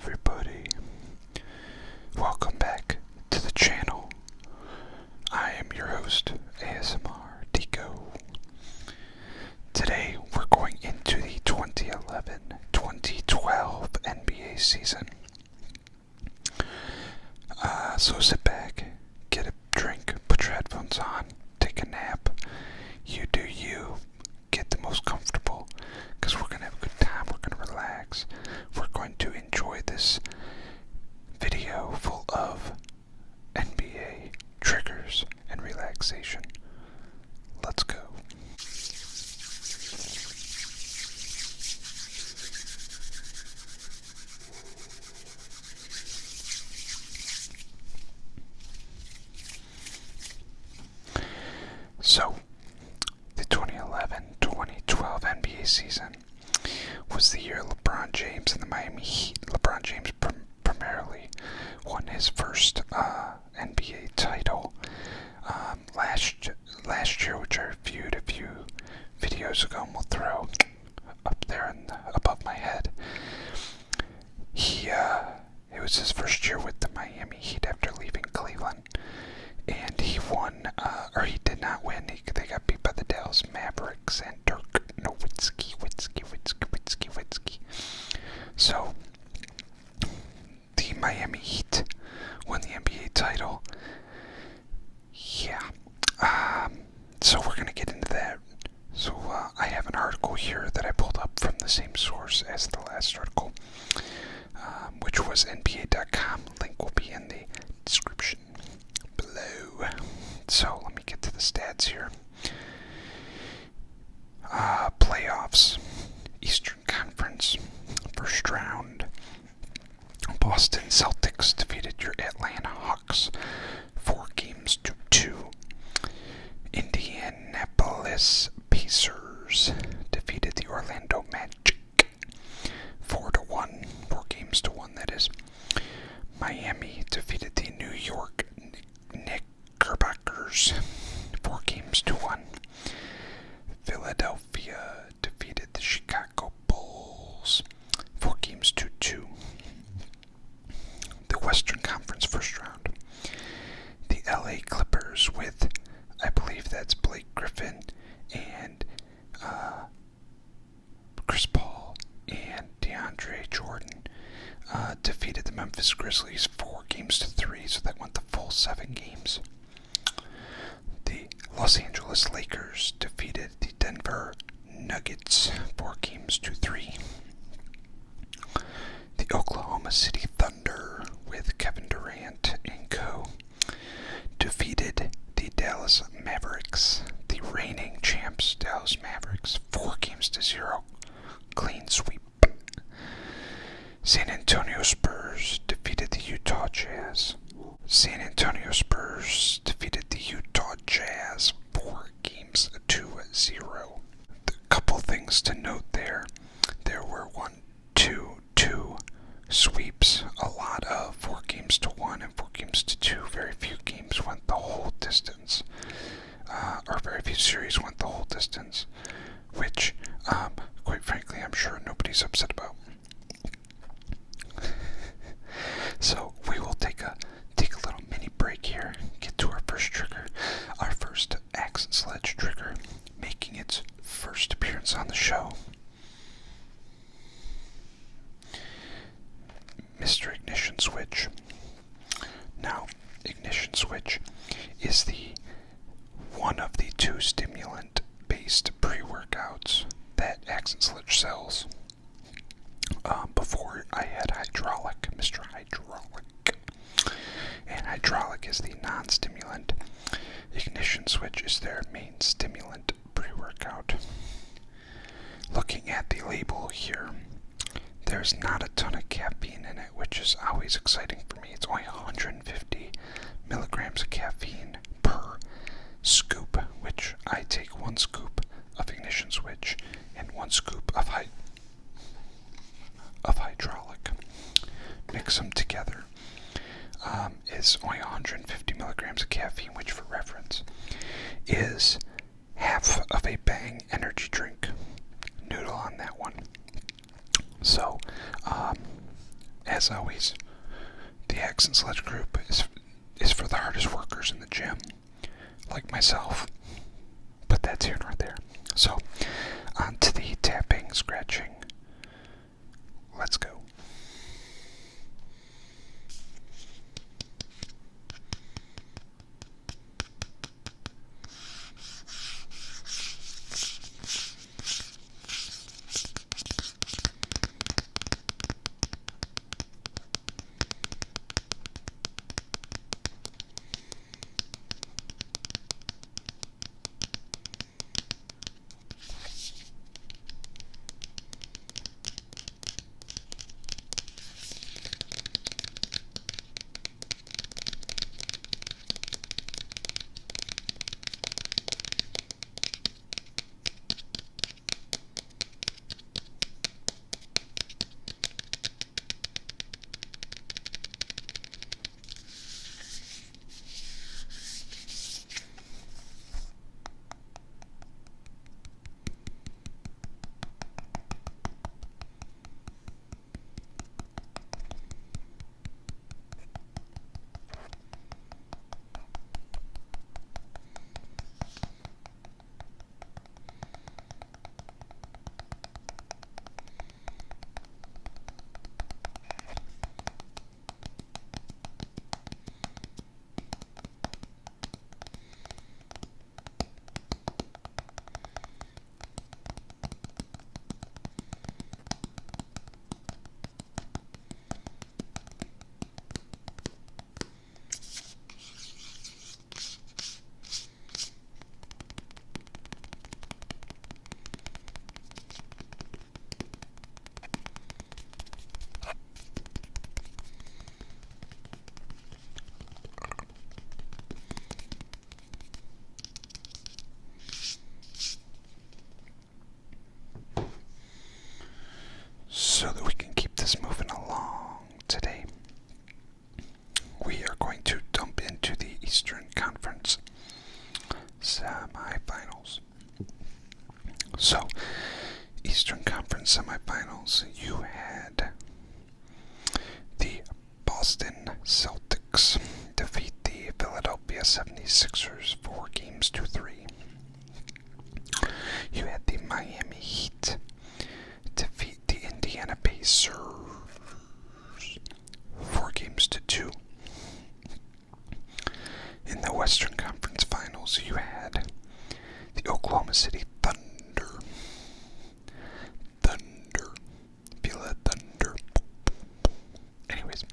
everybody. Welcome back to the channel. I am your host, ASMR Dico. Today we're going into the 2011-2012 NBA season. So sit back, get a drink, put your headphones on, take a nap. You do you. Get the most comfortable, because we're going to have a good time, we're going to relax, we're going to enjoy this video full of NBA triggers and relaxation. Let's go. So, the 2011-2012 NBA season was the year LeBron James and the Miami Heat. LeBron James primarily won his first NBA title last year, which I reviewed a few videos ago, and we'll throw up there above my head. It was his first year with the Miami Heat after leaving Cleveland. And he won, or he did not win. They got beat by the Dallas Mavericks and Dirk Nowitzki. So, the Miami Heat won the NBA title. Yeah. So we're going to get into that. So I have an article here that I pulled up from the same source as the last article, which was NBA.com. Link will be in the description below. So let me get to the stats here. Playoffs. Eastern Conference. First round. Boston Celtics defeated your Atlanta Hawks 4-2. Indianapolis Pacers defeated the Orlando Magic 4-1. 4-1, that is. Miami defeated the New York Knickerbockers 4-1. Philadelphia defeated the Chicago Bulls 4-2. The Western Conference first round. The LA Clippers with, I believe that's Blake Griffin and Chris Paul and DeAndre Jordan, defeated the Memphis Grizzlies 4-3, so that went the full 7 games. The Los Angeles Lakers defeated the Denver Nuggets 4-3. The Oklahoma City Thunder with Kevin Durant and co. defeated the Dallas Mavericks, the reigning champs Dallas Mavericks, 4-0. Clean sweep. San Antonio Spurs defeated the Utah Jazz. San Antonio Spurs defeated the Utah Jazz 4-0. A couple things to note there. There were 2 sweeps, a lot of 4-1 and 4-2. Very few games went the whole distance, or very few series went the whole distance, which, quite frankly, I'm sure nobody's upset about. So we will take a little mini break here, get to our first trigger, our first Axe and Sledge trigger, making its first appearance on the show. Mr. Ignition Switch. Now, Ignition Switch is one of the 2 stimulant-based pre-workouts that Axe and Sledge sells. Before I had Hydraulic, Mr. Hydraulic. And Hydraulic is the non-stimulant. Ignition Switch is their main stimulant pre-workout. Looking at the label here, there's not a ton of caffeine in it, which is always exciting for me. It's only 150 milligrams of caffeine per scoop, which I take 1 scoop of Ignition Switch and 1 scoop of Hydraulic. Mix them together. Is only 150 milligrams of caffeine, which for reference is half of a Bang energy drink. Noodle on that one. So, as a Flex and Sledge group is for the hardest workers in the gym, like myself. But that's here nor there. So, on to the tapping, scratching. Let's go. So that we can keep this moving along today, we are going to dump into the Eastern Conference semifinals. So, Eastern Conference semifinals, you had the Boston Celtics defeat the Philadelphia 76ers 4-3. You had the Miami Heat defeat the Indiana Pacers 4-2. In the Western Conference Finals, you had the Oklahoma City Thunder. Feel that thunder. Anyways,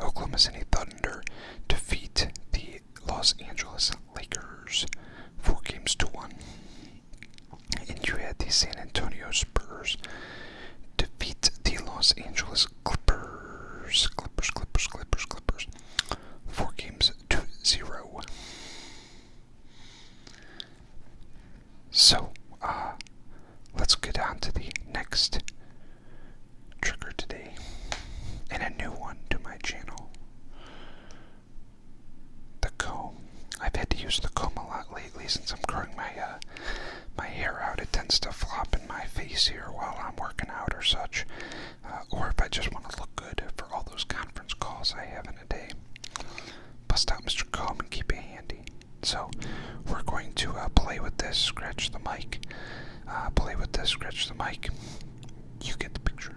Oklahoma City Thunder defeat the Los Angeles Lakers 4-1. And you had the San Antonio Spurs defeat the Los Angeles Clippers 4-0. So, let's get on to the next trigger today, and a new one to my channel. The comb. I've had to use the comb a lot lately since I'm growing my hair out. It tends to flop in my face here while I'm working out or such, or if I just want to look good for all those conference calls I have in a day. Bust out Mr. Comb and keep it handy. So we're going to play with this, scratch the mic, play with this, scratch the mic. You get the picture.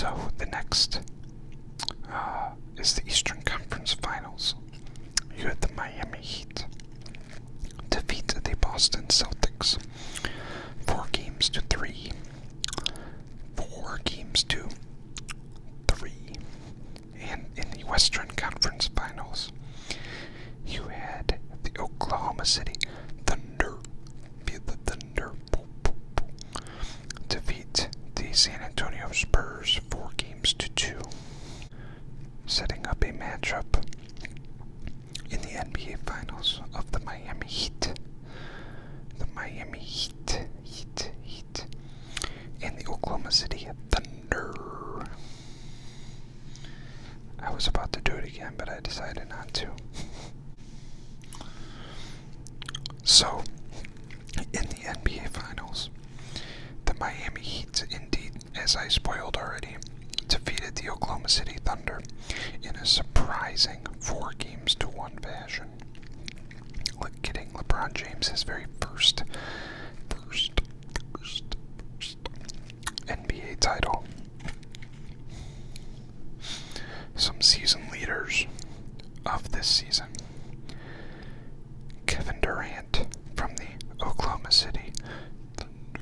So the next is the Eastern Conference Finals. You had the Miami Heat defeat the Boston Celtics 4-3. 4-3. And in the Western Conference Finals, you had the Oklahoma City Thunder, defeat the San Antonio Spurs 4-2, setting up a matchup in the NBA Finals of the Miami Heat. The Miami Heat, and the Oklahoma City Thunder. I was about to do it again, but I decided not to. So, in the NBA Finals, the Miami Heat, indeed, as I spoiled already, defeated the Oklahoma City Thunder in a surprising 4-1 fashion, getting LeBron James his very first NBA title. Some season leaders of this season: Kevin Durant from the Oklahoma City Thunder,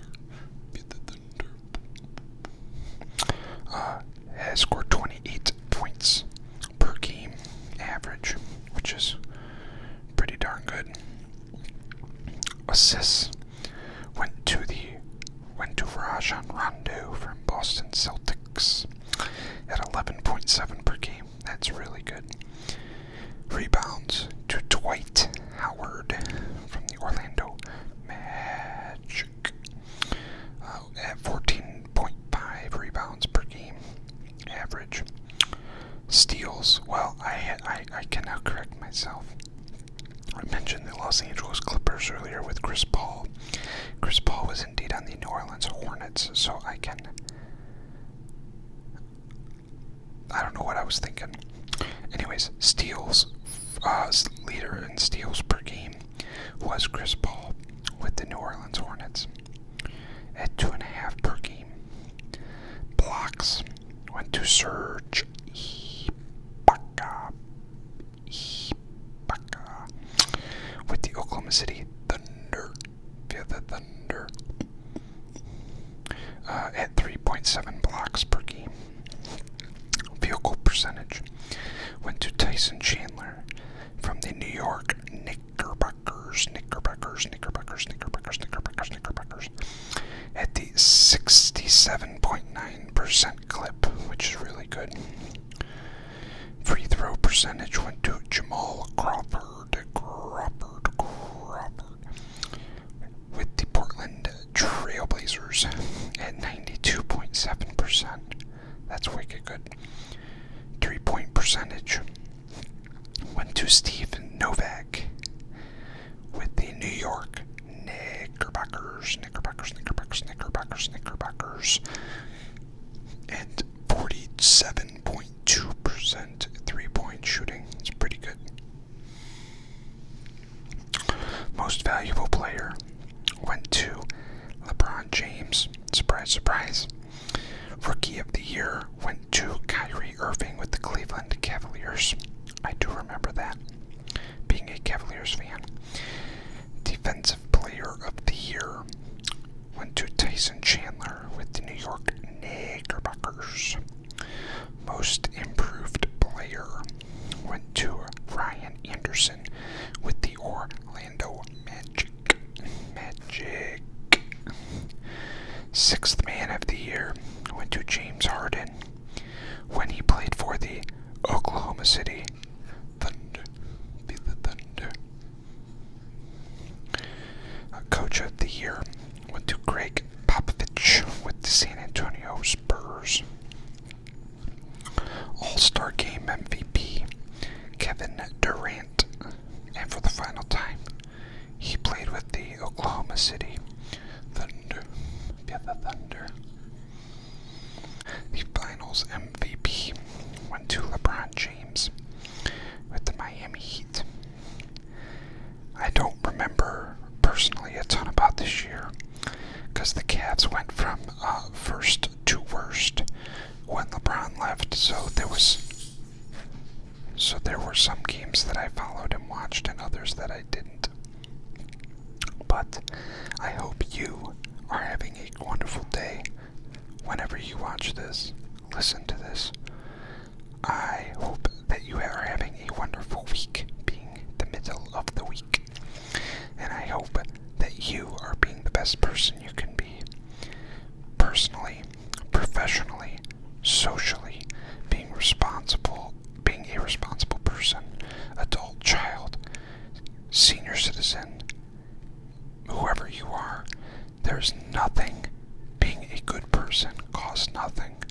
has scored 28 points per game average, which is pretty darn good. Assists went to Rajon Rondo from Boston Celtics at 11.7 per game. That's really good. Rebounds to Dwight Howard from the Orlando Magic at 14.5 rebounds per game average. Steals, well, I can now correct myself. I mentioned the Los Angeles Clippers earlier with Chris Paul. Chris Paul was indeed on the New Orleans Hornets, so I don't know what I was thinking. Anyways, steals, leader in steals per game was Chris Paul with the New Orleans Hornets at 2.5 per game. Blocks went to Serge Ibaka with the Oklahoma City Thunder, at 3.7 blocks per game. Field goal percentage went to Tyson Chandler from the New York Knickerbockers at the 67.9% clip, which is really good. Free throw percentage went to Jamal Crawford with the Portland Trailblazers at 92.7%. That's wicked good. 3-point percentage went to Steve Novak with the New York Knickerbockers at 47.2% 3-point shooting. It's pretty good. Most valuable player went to LeBron James. Surprise, surprise. Rookie of the Year went to Kyrie Irving with the Cleveland Cavaliers. I do remember that, being a Cavaliers fan. Defensive Player of the Year went to Tyson Chandler with the New York Knickerbockers. Most Improved Player went to Ryan Anderson with the Orlando Magic. Sixth Man of the Year went to James Harden when he played for the Oklahoma City Thunder. Coach of the Year went to Greg Popovich with the San Antonio Spurs. All-Star Game MVP Kevin Durant, and for the final time, he played with the Oklahoma City Thunder. The Finals MVP went to LeBron James there were some games that I followed and watched and others that I didn't. But I hope you are having a wonderful day whenever you watch this, listen to this. I hope that you are having a wonderful week, being the middle of the week. And I hope that you are being the best person you can be. Personally, professionally, socially, being a responsible person, adult, child, senior citizen, whoever you are. There's nothing, being a good person costs nothing.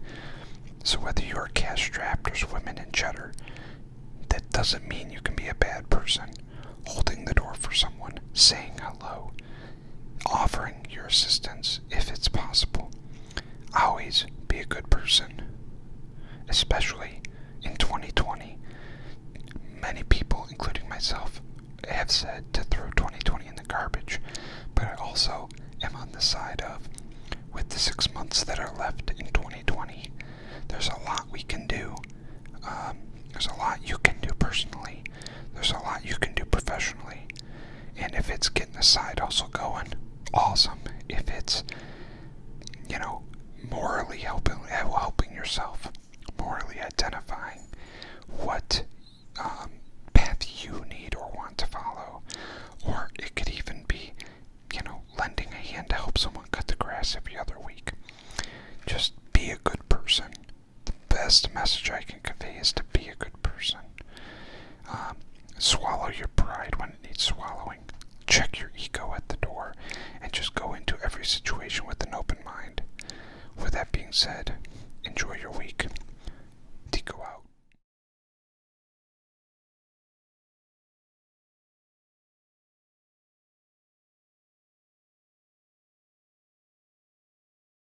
So whether you are cash-strapped or swimming in cheddar, that doesn't mean you can be a bad person. Holding the door for someone, saying hello, offering your assistance if it's possible. Always be a good person, especially in 2020. Many people, including myself, have said to throw 2020 in the garbage, but I also am on the side of, with the 6 months that are left in 2020, there's a lot we can do. There's a lot you can do personally. There's a lot you can do professionally. And if it's getting a side hustle going, awesome. If it's, morally helping yourself, morally identifying what path you need or want to follow, or it could even be, lending a hand to help someone cut the grass every other week. Just be a good person. The best message I can convey is to be a good person. Swallow your pride when it needs swallowing. Check your ego at the door, and just go into every situation with an open mind. With that being said, enjoy your week. Tico out.